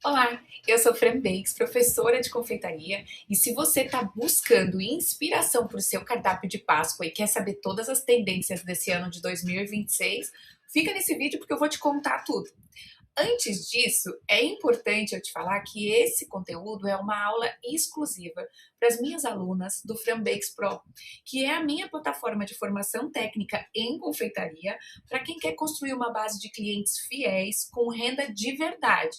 Olá, eu sou Fran Bakes, professora de confeitaria, e se você está buscando inspiração para o seu cardápio de Páscoa e quer saber todas as tendências desse ano de 2026, fica nesse vídeo porque eu vou te contar tudo. Antes disso, é importante eu te falar que esse conteúdo é uma aula exclusiva para as minhas alunas do Fran Bakes Pro, que é a minha plataforma de formação técnica em confeitaria para quem quer construir uma base de clientes fiéis com renda de verdade.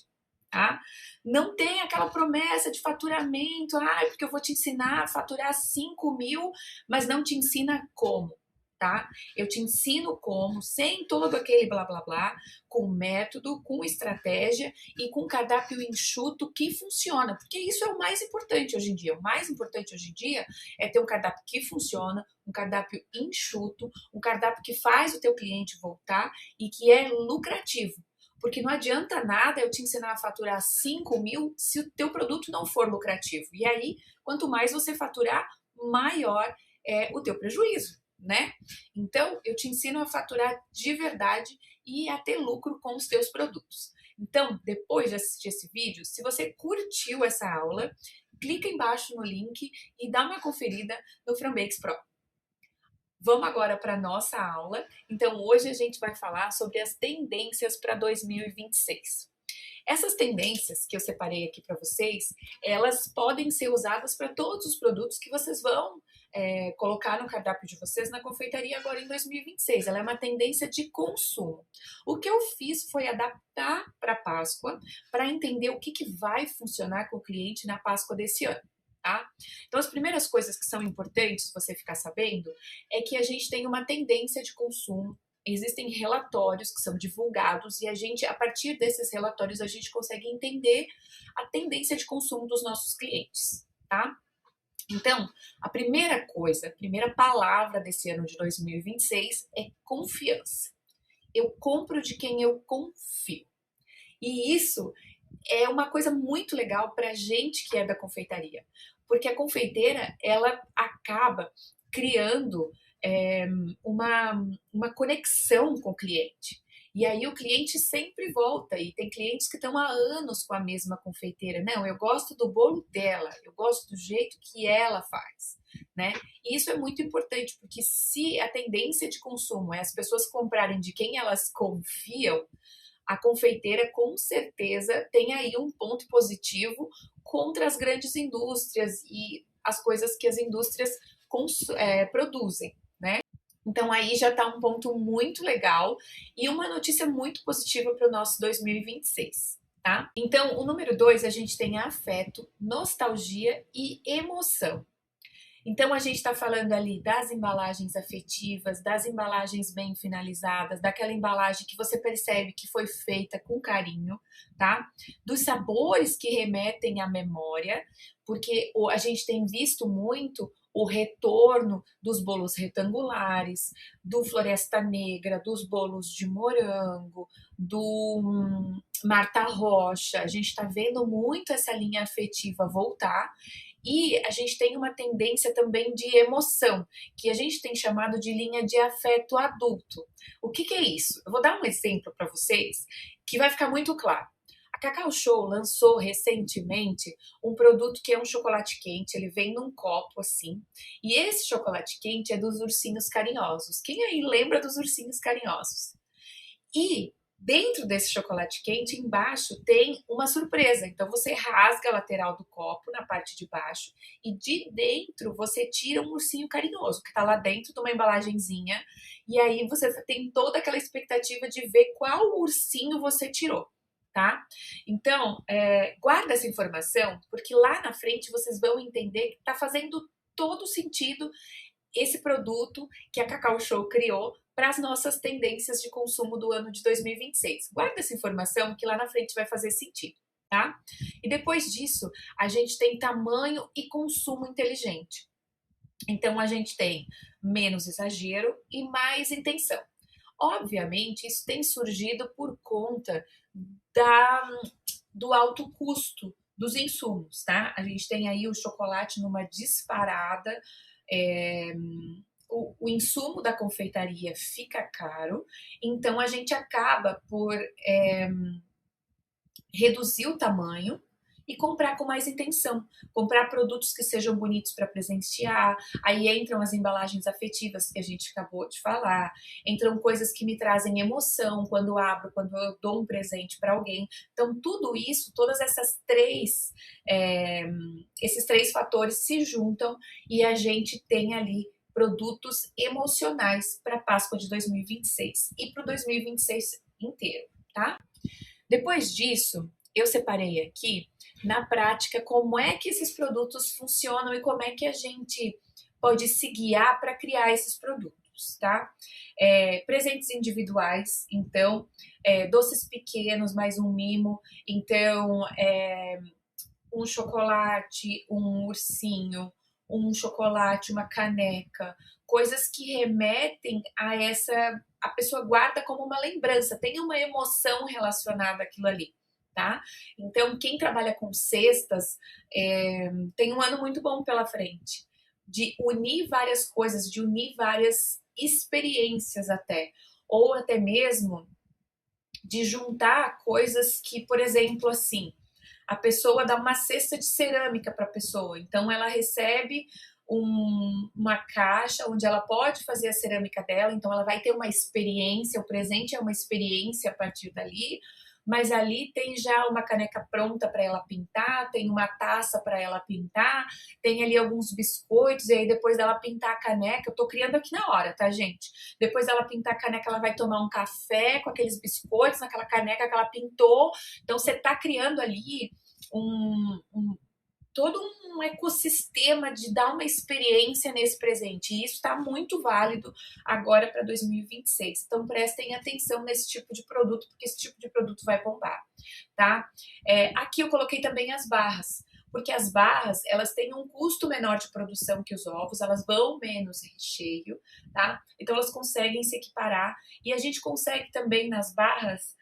Tá? Não tem aquela promessa de faturamento, porque eu vou te ensinar a faturar 5.000, mas não te ensina como, tá? Eu te ensino como, sem todo aquele blá blá blá, com método, com estratégia e com cardápio enxuto que funciona, porque isso é o mais importante hoje em dia. O mais importante hoje em dia é ter um cardápio que funciona, um cardápio enxuto, um cardápio que faz o teu cliente voltar e que é lucrativo. Porque não adianta nada eu te ensinar a faturar 5.000 se o teu produto não for lucrativo. E aí, quanto mais você faturar, maior é o teu prejuízo, né? Então, eu te ensino a faturar de verdade e a ter lucro com os teus produtos. Então, depois de assistir esse vídeo, se você curtiu essa aula, clica embaixo no link e dá uma conferida no Frambakes Pro. Vamos agora para a nossa aula. Então, hoje a gente vai falar sobre as tendências para 2026. Essas tendências que eu separei aqui para vocês, elas podem ser usadas para todos os produtos que vocês vão colocar no cardápio de vocês na confeitaria agora em 2026. Ela é uma tendência de consumo. O que eu fiz foi adaptar para a Páscoa para entender o que vai funcionar com o cliente na Páscoa desse ano. Tá? Então, as primeiras coisas que são importantes você ficar sabendo é que a gente tem uma tendência de consumo. Existem relatórios que são divulgados e a gente, a partir desses relatórios, a gente consegue entender a tendência de consumo dos nossos clientes, tá? Então, a primeira coisa, a primeira palavra desse ano de 2026 é confiança. Eu compro de quem eu confio. E isso é uma coisa muito legal para a gente que é da confeitaria, porque a confeiteira ela acaba criando é, uma conexão com o cliente. E aí o cliente sempre volta, e tem clientes que estão há anos com a mesma confeiteira. Não, eu gosto do bolo dela, eu gosto do jeito que ela faz, né? E isso é muito importante, porque se a tendência de consumo é as pessoas comprarem de quem elas confiam, a confeiteira com certeza tem aí um ponto positivo contra as grandes indústrias e as coisas que as indústrias produzem, né? Então aí já está um ponto muito legal e uma notícia muito positiva para o nosso 2026. Tá? Então, o número 2, a gente tem afeto, nostalgia e emoção. Então, a gente está falando ali das embalagens afetivas, das embalagens bem finalizadas, daquela embalagem que você percebe que foi feita com carinho, tá? Dos sabores que remetem à memória, porque a gente tem visto muito o retorno dos bolos retangulares, do Floresta Negra, dos bolos de morango, do Marta Rocha. A gente está vendo muito essa linha afetiva voltar. E a gente tem uma tendência também de emoção, que a gente tem chamado de linha de afeto adulto. O que é isso? Eu vou dar um exemplo para vocês que vai ficar muito claro. A Cacau Show lançou recentemente um produto que é um chocolate quente, ele vem num copo assim, e esse chocolate quente é dos ursinhos carinhosos. Quem aí lembra dos ursinhos carinhosos? E dentro desse chocolate quente, embaixo tem uma surpresa. Então você rasga a lateral do copo na parte de baixo e de dentro você tira um ursinho carinhoso que está lá dentro de uma embalagenzinha. E aí você tem toda aquela expectativa de ver qual ursinho você tirou. Tá? Então, guarda essa informação, porque lá na frente vocês vão entender que está fazendo todo sentido esse produto que a Cacau Show criou para as nossas tendências de consumo do ano de 2026. Guarda essa informação que lá na frente vai fazer sentido, tá? E depois disso, a gente tem tamanho e consumo inteligente. Então, a gente tem menos exagero e mais intenção. Obviamente, isso tem surgido por conta do alto custo dos insumos, tá? A gente tem aí o chocolate numa disparada, o insumo da confeitaria fica caro, então a gente acaba por reduzir o tamanho e comprar com mais intenção. Comprar produtos que sejam bonitos para presentear. Aí entram as embalagens afetivas que a gente acabou de falar. Entram coisas que me trazem emoção quando abro, quando eu dou um presente para alguém. Então, tudo isso, todas esses três fatores se juntam e a gente tem ali produtos emocionais para a Páscoa de 2026 e para o 2026 inteiro, tá? Depois disso, eu separei aqui, na prática, como é que esses produtos funcionam e como é que a gente pode se guiar para criar esses produtos, tá? Presentes individuais, então, doces pequenos, mais um mimo, então, um chocolate, um ursinho, um chocolate, uma caneca, coisas que remetem a a pessoa guarda como uma lembrança, tem uma emoção relacionada àquilo ali, tá? Então, quem trabalha com cestas tem um ano muito bom pela frente, de unir várias coisas, de unir várias experiências até, ou até mesmo de juntar coisas que, por exemplo, assim, a pessoa dá uma cesta de cerâmica para a pessoa, então ela recebe uma caixa onde ela pode fazer a cerâmica dela, então ela vai ter uma experiência, o presente é uma experiência a partir dali, mas ali tem já uma caneca pronta para ela pintar, tem uma taça para ela pintar, tem ali alguns biscoitos, e aí depois dela pintar a caneca, eu tô criando aqui na hora, tá, gente? Depois dela pintar a caneca, ela vai tomar um café com aqueles biscoitos naquela caneca que ela pintou. Então você tá criando ali todo um ecossistema de dar uma experiência nesse presente. E isso está muito válido agora para 2026. Então prestem atenção nesse tipo de produto, porque esse tipo de produto vai bombar, tá? Aqui eu coloquei também as barras, porque as barras, elas têm um custo menor de produção que os ovos, elas vão menos recheio, tá? Então elas conseguem se equiparar e a gente consegue também nas barras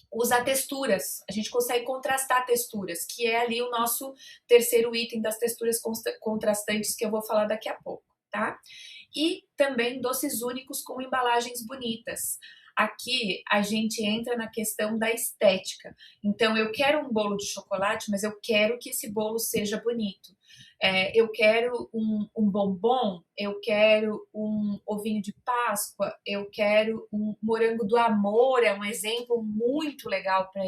usar texturas, a gente consegue contrastar texturas, que é ali o nosso terceiro item das texturas contrastantes que eu vou falar daqui a pouco, tá? E também doces únicos com embalagens bonitas. Aqui a gente entra na questão da estética. Então, eu quero um bolo de chocolate, mas eu quero que esse bolo seja bonito. Eu quero um bombom, eu quero um ovinho de Páscoa, eu quero um morango do amor, é um exemplo muito legal para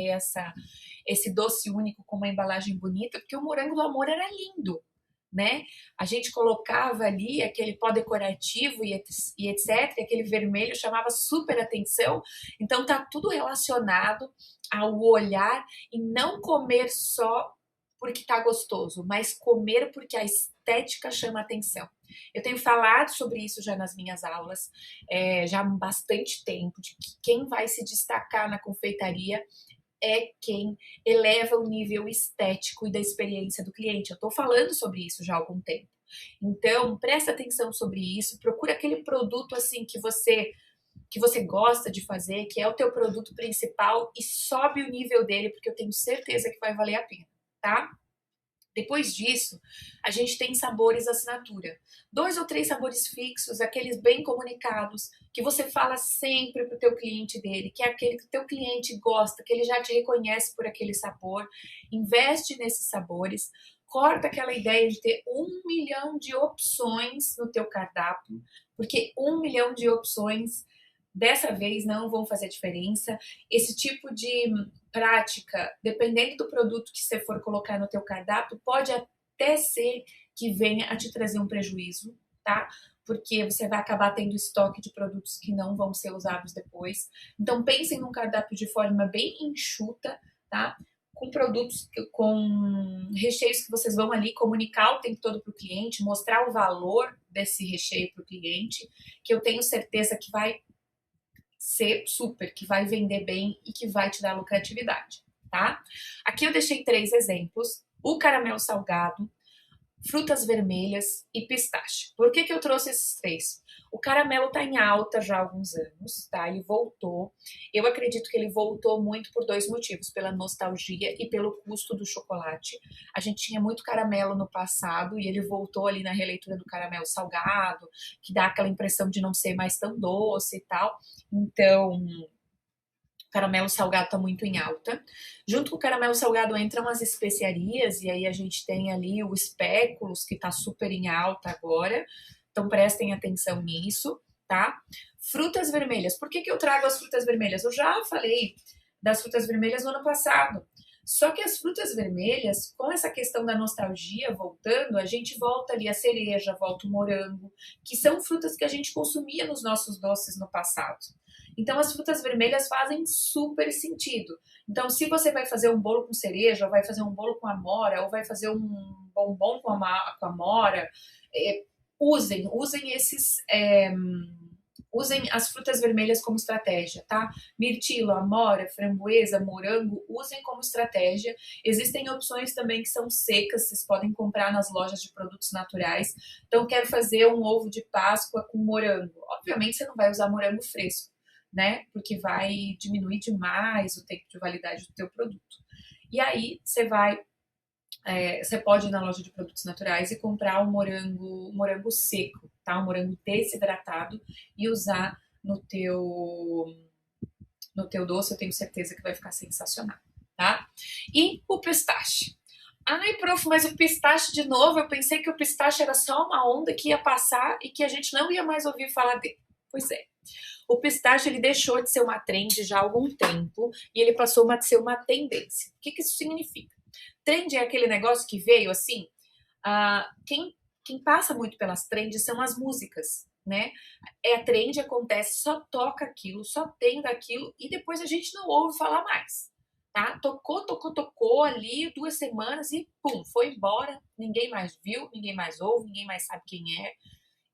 esse doce único com uma embalagem bonita, porque o morango do amor era lindo, né? A gente colocava ali aquele pó decorativo e etc, e aquele vermelho chamava super atenção. Então tá tudo relacionado ao olhar e não comer só porque tá gostoso, mas comer porque a estética chama atenção. Eu tenho falado sobre isso já nas minhas aulas, já há bastante tempo, de que quem vai se destacar na confeitaria é quem eleva o nível estético e da experiência do cliente. Eu estou falando sobre isso já há algum tempo. Então, presta atenção sobre isso, procura aquele produto assim que você gosta de fazer, que é o teu produto principal e sobe o nível dele, porque eu tenho certeza que vai valer a pena, tá? Depois disso, a gente tem sabores assinatura. 2 ou 3 sabores fixos, aqueles bem comunicados, que você fala sempre para o teu cliente dele, que é aquele que o teu cliente gosta, que ele já te reconhece por aquele sabor. Investe nesses sabores, corta aquela ideia de ter 1 milhão de opções no teu cardápio, porque 1 milhão de opções dessa vez não vão fazer diferença. Esse tipo de prática, dependendo do produto que você for colocar no teu cardápio, pode até ser que venha a te trazer um prejuízo, tá? Porque você vai acabar tendo estoque de produtos que não vão ser usados depois. Então pensem num cardápio de forma bem enxuta, tá? Com produtos, com recheios que vocês vão ali comunicar o tempo todo para o cliente, mostrar o valor desse recheio para o cliente, que eu tenho certeza que vai ser super, que vai vender bem e que vai te dar lucratividade, tá? Aqui eu deixei 3 exemplos: o caramelo salgado, frutas vermelhas e pistache. Por que eu trouxe esses 3? O caramelo tá em alta já há alguns anos, tá? Ele voltou. Eu acredito que ele voltou muito por 2 motivos: pela nostalgia e pelo custo do chocolate. A gente tinha muito caramelo no passado e ele voltou ali na releitura do caramelo salgado, que dá aquela impressão de não ser mais tão doce e tal. Então, Caramelo salgado está muito em alta. Junto com o caramelo salgado entram as especiarias, e aí a gente tem ali o espéculos, que está super em alta agora. Então prestem atenção nisso, tá? Frutas vermelhas. Por que eu trago as frutas vermelhas? Eu já falei das frutas vermelhas no ano passado. Só que as frutas vermelhas, com essa questão da nostalgia voltando, a gente volta ali a cereja, volta o morango, que são frutas que a gente consumia nos nossos doces no passado. Então as frutas vermelhas fazem super sentido. Então se você vai fazer um bolo com cereja, ou vai fazer um bolo com amora, ou vai fazer um bombom com amora, usem usem as frutas vermelhas como estratégia, tá? Mirtilo, amora, framboesa, morango, usem como estratégia. Existem opções também que são secas, vocês podem comprar nas lojas de produtos naturais. Então, quero fazer um ovo de Páscoa com morango. Obviamente, você não vai usar morango fresco, né? Porque vai diminuir demais o tempo de validade do teu produto. E aí, você pode ir na loja de produtos naturais e comprar um morango seco, tá? Um morango desidratado e usar no teu doce. Eu tenho certeza que vai ficar sensacional, tá? E o pistache. Ai, prof, mas o pistache de novo, eu pensei que o pistache era só uma onda que ia passar e que a gente não ia mais ouvir falar dele. Pois é. O pistache, ele deixou de ser uma trend já há algum tempo e ele passou a ser uma tendência. O que isso significa? Trend é aquele negócio que veio assim, quem passa muito pelas trends são as músicas, né? A trend acontece, só toca aquilo, só tem daquilo e depois a gente não ouve falar mais, tá? Tocou ali 2 semanas e pum, foi embora, ninguém mais viu, ninguém mais ouve, ninguém mais sabe quem é.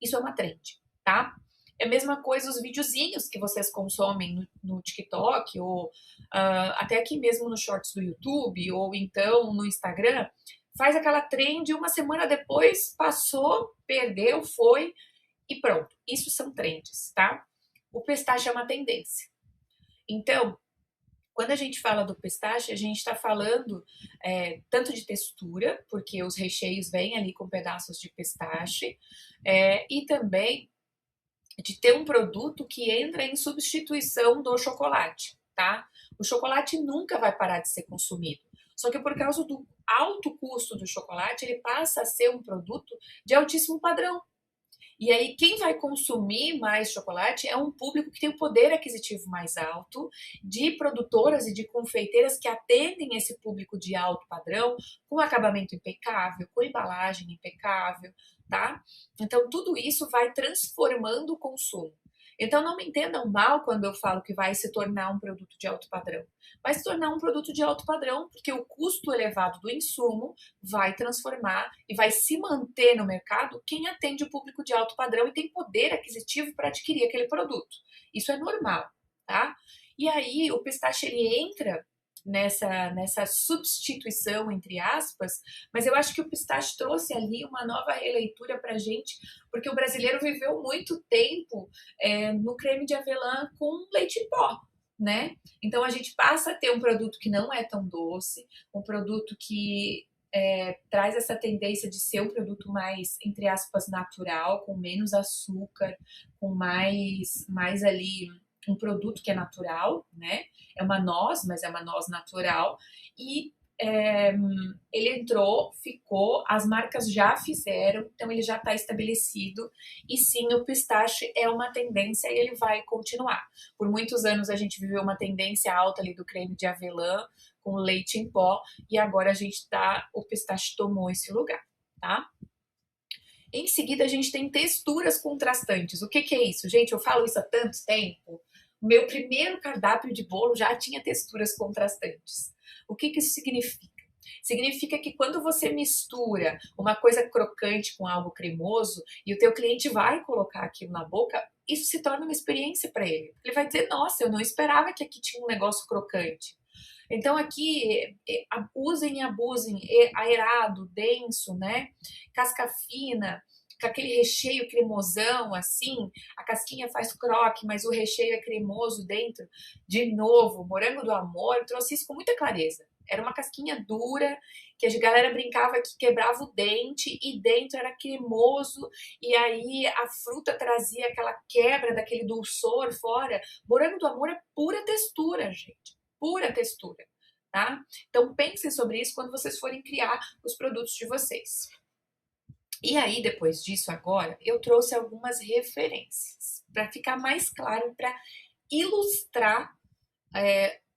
Isso é uma trend, tá? É a mesma coisa os videozinhos que vocês consomem no TikTok, ou até aqui mesmo nos shorts do YouTube, ou então no Instagram, faz aquela trend, uma semana depois passou, perdeu, foi e pronto. Isso são trends, tá? O pistache é uma tendência. Então, quando a gente fala do pistache, a gente está falando tanto de textura, porque os recheios vêm ali com pedaços de pistache, e também de ter um produto que entra em substituição do chocolate, tá? O chocolate nunca vai parar de ser consumido. Só que por causa do alto custo do chocolate, ele passa a ser um produto de altíssimo padrão. E aí, quem vai consumir mais chocolate é um público que tem um poder aquisitivo mais alto, de produtoras e de confeiteiras que atendem esse público de alto padrão, com acabamento impecável, com embalagem impecável, tá? Então, tudo isso vai transformando o consumo. Então, não me entendam mal quando eu falo que vai se tornar um produto de alto padrão. Vai se tornar um produto de alto padrão porque o custo elevado do insumo vai transformar e vai se manter no mercado quem atende o público de alto padrão e tem poder aquisitivo para adquirir aquele produto. Isso é normal, tá? E aí, o pistache, ele entra nessa substituição, entre aspas, mas eu acho que o pistache trouxe ali uma nova releitura para a gente, porque o brasileiro viveu muito tempo no creme de avelã com leite em pó, né? Então a gente passa a ter um produto que não é tão doce, um produto que traz essa tendência de ser um produto mais, entre aspas, natural, com menos açúcar, com mais ali um produto que é natural, né? É uma noz, mas é uma noz natural. E ele entrou, ficou, as marcas já fizeram, então ele já está estabelecido. E sim, o pistache é uma tendência e ele vai continuar. Por muitos anos a gente viveu uma tendência alta ali do creme de avelã com leite em pó e agora o pistache tomou esse lugar, tá? Em seguida, a gente tem texturas contrastantes. O que é isso? Gente, eu falo isso há tanto tempo. O meu primeiro cardápio de bolo já tinha texturas contrastantes. O que isso significa? Significa que quando você mistura uma coisa crocante com algo cremoso e o teu cliente vai colocar aquilo na boca, isso se torna uma experiência para ele. Ele vai dizer, nossa, eu não esperava que aqui tinha um negócio crocante. Então aqui, usem e abusem, aerado, denso, né? Casca fina, com aquele recheio cremosão, assim, a casquinha faz croque, mas o recheio é cremoso dentro. De novo, morango do amor, trouxe isso com muita clareza, Era uma casquinha dura, que a galera brincava que quebrava o dente e dentro era cremoso e aí a fruta trazia aquela quebra daquele dulçor fora. Morango do amor é pura textura, gente, pura textura, tá? Então pensem sobre isso quando vocês forem criar os produtos de vocês. E aí, depois disso, agora, eu trouxe algumas referências para ficar mais claro, para ilustrar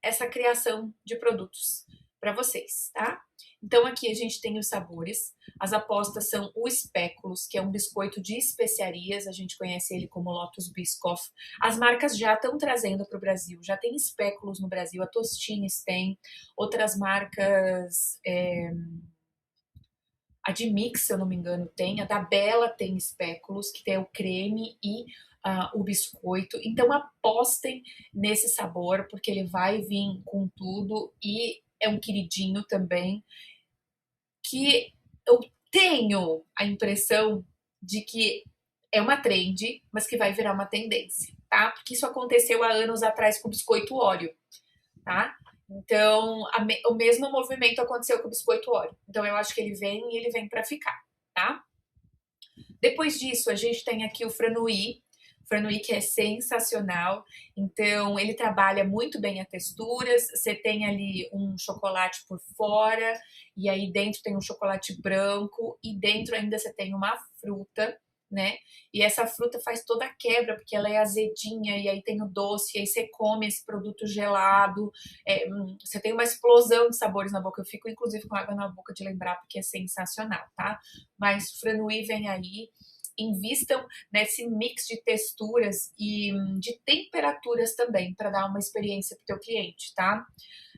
essa criação de produtos para vocês, tá? Então aqui a gente tem os sabores, as apostas são o Speculoos, que é um biscoito de especiarias, a gente conhece ele como Lotus Biscoff. As marcas já estão trazendo para o Brasil, já tem Speculoos no Brasil, a Tostines tem, outras marcas, a de Mix, se eu não me engano, tem, a da Bella tem Speculoos, que tem o creme e o biscoito. Então apostem nesse sabor, porque ele vai vir com tudo e é um queridinho também, que eu tenho a impressão de que é uma trend, mas que vai virar uma tendência, tá? Porque isso aconteceu há anos atrás com o biscoito Oreo, tá? Então, o mesmo movimento aconteceu com o biscoito Oreo. Então, eu acho que ele vem e ele vem para ficar, tá? Depois disso, a gente tem aqui o Franui. Franui que é sensacional. Então, ele trabalha muito bem as texturas. Você tem ali um chocolate por fora e aí dentro tem um chocolate branco e dentro ainda você tem uma fruta, né? E essa fruta faz toda a quebra, porque ela é azedinha, e aí tem o doce, e aí você come esse produto gelado, você tem uma explosão de sabores na boca. Eu fico, inclusive, com água na boca de lembrar, porque é sensacional, tá? Mas Franui vem aí, invistam nesse mix de texturas e de temperaturas também, para dar uma experiência para o teu cliente, tá?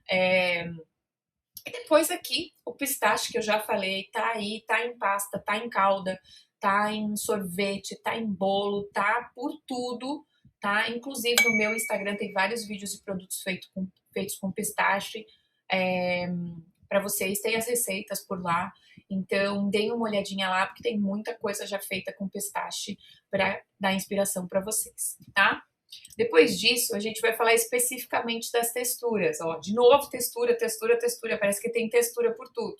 E depois aqui, o pistache que eu já falei, tá aí, tá em pasta, tá em calda, tá em sorvete, tá em bolo, tá por tudo, tá? Inclusive no meu Instagram tem vários vídeos de produtos feitos com pistache para vocês, tem as receitas por lá. Então, deem uma olhadinha lá, porque tem muita coisa já feita com pistache para dar inspiração para vocês, tá? Depois disso, a gente vai falar especificamente das texturas. Ó, de novo, textura, textura, textura. Parece que tem textura por tudo.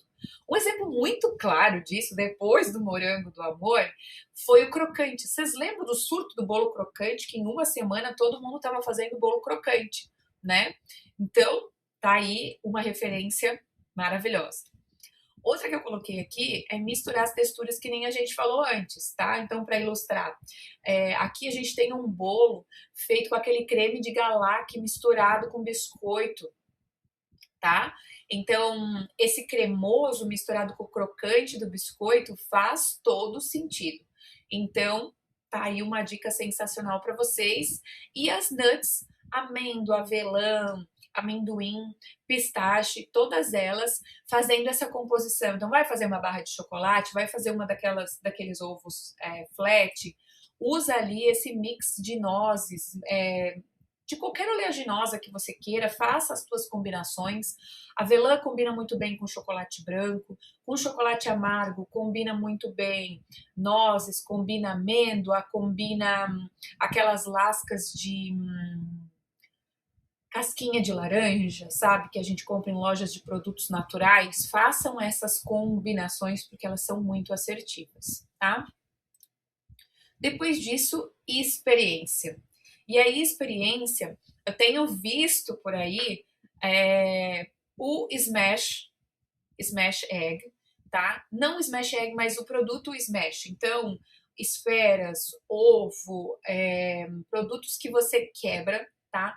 Um exemplo muito claro disso, depois do morango do amor, foi o crocante. Vocês lembram do surto do bolo crocante? Que em uma semana todo mundo estava fazendo bolo crocante, né? Então, tá aí uma referência maravilhosa. Outra que eu coloquei aqui é misturar as texturas que nem a gente falou antes, tá? Então, para ilustrar, aqui a gente tem um bolo feito com aquele creme de galac misturado com biscoito, tá? Então, esse cremoso misturado com o crocante do biscoito faz todo sentido. Então, tá aí uma dica sensacional para vocês. E as nuts, amêndoa, avelã, amendoim, pistache, todas elas fazendo essa composição. Então, vai fazer uma barra de chocolate, vai fazer uma daqueles ovos flat, usa ali esse mix de nozes, de qualquer oleaginosa que você queira, faça as suas combinações. A avelã combina muito bem com chocolate branco, com chocolate amargo combina muito bem nozes, combina amêndoa, combina aquelas lascas de casquinha de laranja, sabe? Que a gente compra em lojas de produtos naturais. Façam essas combinações porque elas são muito assertivas, tá? Depois disso, experiência. E aí, experiência, eu tenho visto por aí o Smash Egg, tá? Não o Smash Egg, mas o produto Smash. Então, esferas, ovo, produtos que você quebra, tá?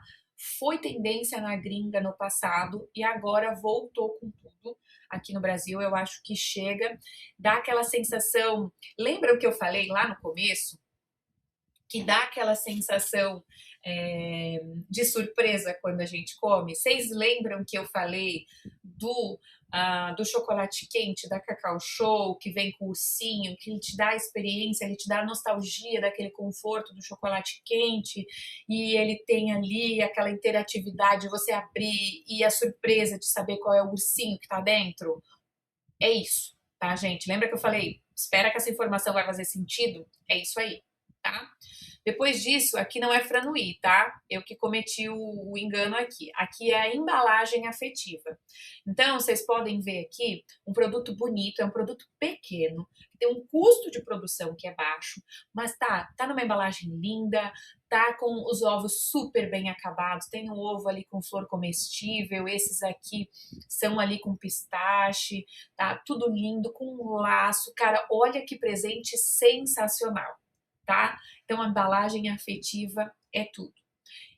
Foi tendência na gringa no passado e agora voltou com tudo aqui no Brasil. Eu acho que chega, dá aquela sensação. Lembra o que eu falei lá no começo? Que dá aquela sensação de surpresa quando a gente come. Vocês lembram que eu falei do chocolate quente, da Cacau Show, que vem com o ursinho, que ele te dá a experiência, ele te dá a nostalgia daquele conforto do chocolate quente, e ele tem ali aquela interatividade de você abrir e a surpresa de saber qual é o ursinho que tá dentro? É isso, tá, gente? Lembra que eu falei? Espera que essa informação vai fazer sentido? É isso aí. tá? Depois disso, aqui não é Franui, tá? Eu que cometi o engano aqui. Aqui é a embalagem afetiva. Então, vocês podem ver aqui um produto bonito, é um produto pequeno, que tem um custo de produção que é baixo, mas tá numa embalagem linda, tá com os ovos super bem acabados, tem um ovo ali com flor comestível, esses aqui são ali com pistache, tá? Tudo lindo, com um laço. Cara, olha que presente sensacional, tá? Então, a embalagem afetiva é tudo.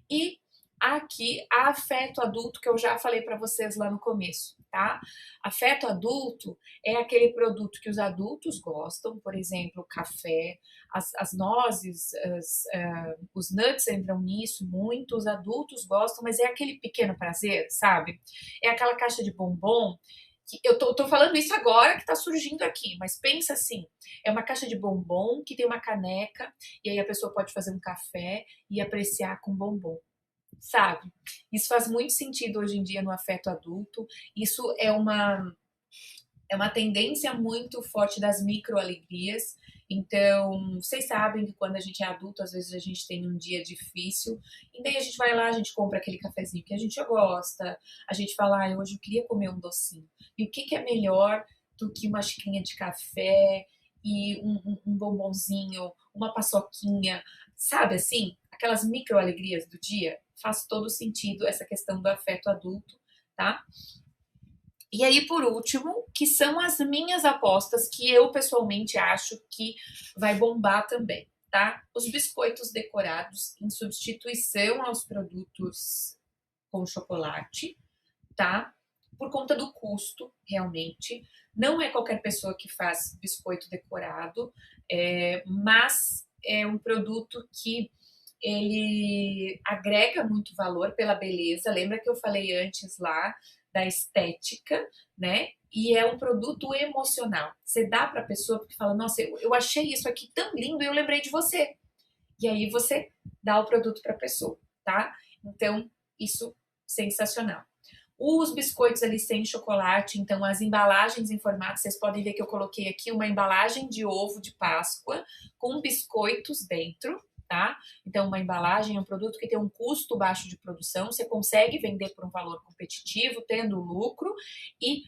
E aqui, afeto adulto, que eu já falei para vocês lá no começo, tá? Afeto adulto é aquele produto que os adultos gostam, por exemplo, o café, as nozes, os nuts entram nisso muito, os adultos gostam, mas é aquele pequeno prazer, sabe? É aquela caixa de bombom que eu tô falando isso agora que tá surgindo aqui, mas pensa assim, é uma caixa de bombom que tem uma caneca e aí a pessoa pode fazer um café e apreciar com bombom, sabe? Isso faz muito sentido hoje em dia no afeto adulto. Isso é uma tendência muito forte das microalegrias. Então, vocês sabem que quando a gente é adulto, às vezes a gente tem um dia difícil, e daí a gente vai lá, a gente compra aquele cafezinho que a gente gosta, a gente fala, ah, hoje eu queria comer um docinho. E o que é melhor do que uma xicrinha de café e um bombonzinho, uma paçoquinha, sabe assim? Aquelas microalegrias do dia. Faz todo sentido essa questão do afeto adulto, tá? E aí, por último, que são as minhas apostas, que eu pessoalmente acho que vai bombar também, tá? Os biscoitos decorados em substituição aos produtos com chocolate, tá? Por conta do custo, realmente. Não é qualquer pessoa que faz biscoito decorado, mas é um produto que ele agrega muito valor pela beleza. Lembra que eu falei antes lá da estética, né? E é um produto emocional. Você dá para a pessoa porque fala: Nossa, eu achei isso aqui tão lindo e eu lembrei de você. E aí você dá o produto para a pessoa, tá? Então, isso sensacional. Os biscoitos ali sem chocolate, então as embalagens em formato, vocês podem ver que eu coloquei aqui uma embalagem de ovo de Páscoa com biscoitos dentro, tá? Então, uma embalagem é um produto que tem um custo baixo de produção, você consegue vender por um valor competitivo, tendo lucro, e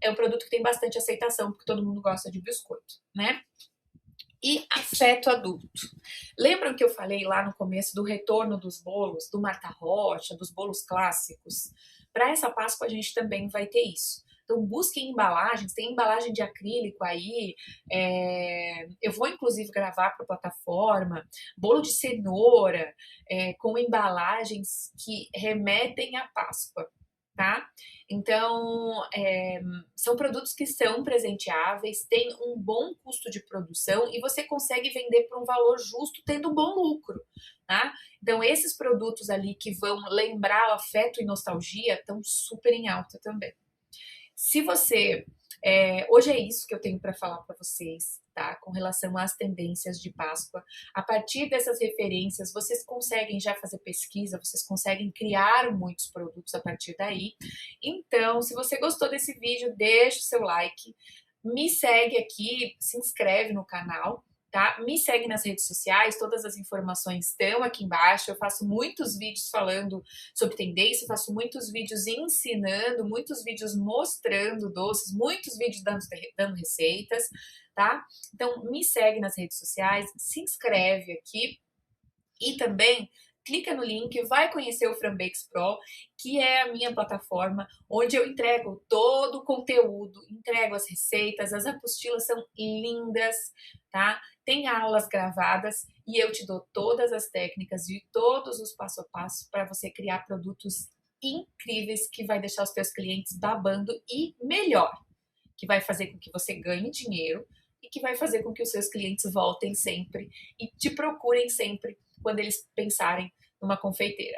é um produto que tem bastante aceitação, porque todo mundo gosta de biscoito, né? E afeto adulto. Lembram que eu falei lá no começo do retorno dos bolos, do Marta Rocha, dos bolos clássicos? Para essa Páscoa a gente também vai ter isso. Então busquem embalagens, tem embalagem de acrílico aí, eu vou inclusive gravar para a plataforma, bolo de cenoura, com embalagens que remetem à Páscoa, tá? Então, são produtos que são presenteáveis, têm um bom custo de produção e você consegue vender por um valor justo, tendo um bom lucro, tá? Então, esses produtos ali que vão lembrar o afeto e nostalgia estão super em alta também. Se você hoje é isso que eu tenho para falar para vocês, tá? Com relação às tendências de Páscoa. A partir dessas referências, vocês conseguem já fazer pesquisa, vocês conseguem criar muitos produtos a partir daí. Então, se você gostou desse vídeo, deixa o seu like, me segue aqui, se inscreve no canal, tá? Me segue nas redes sociais, todas as informações estão aqui embaixo. Eu faço muitos vídeos falando sobre tendência, faço muitos vídeos ensinando, muitos vídeos mostrando doces, muitos vídeos dando receitas, tá? Então, me segue nas redes sociais, se inscreve aqui e também clica no link, vai conhecer o Frambakes Pro, que é a minha plataforma onde eu entrego todo o conteúdo, entrego as receitas, as apostilas são lindas, tá? Tem aulas gravadas e eu te dou todas as técnicas e todos os passo a passo para você criar produtos incríveis que vai deixar os teus clientes babando e melhor, que vai fazer com que você ganhe dinheiro e que vai fazer com que os seus clientes voltem sempre e te procurem sempre quando eles pensarem numa confeiteira.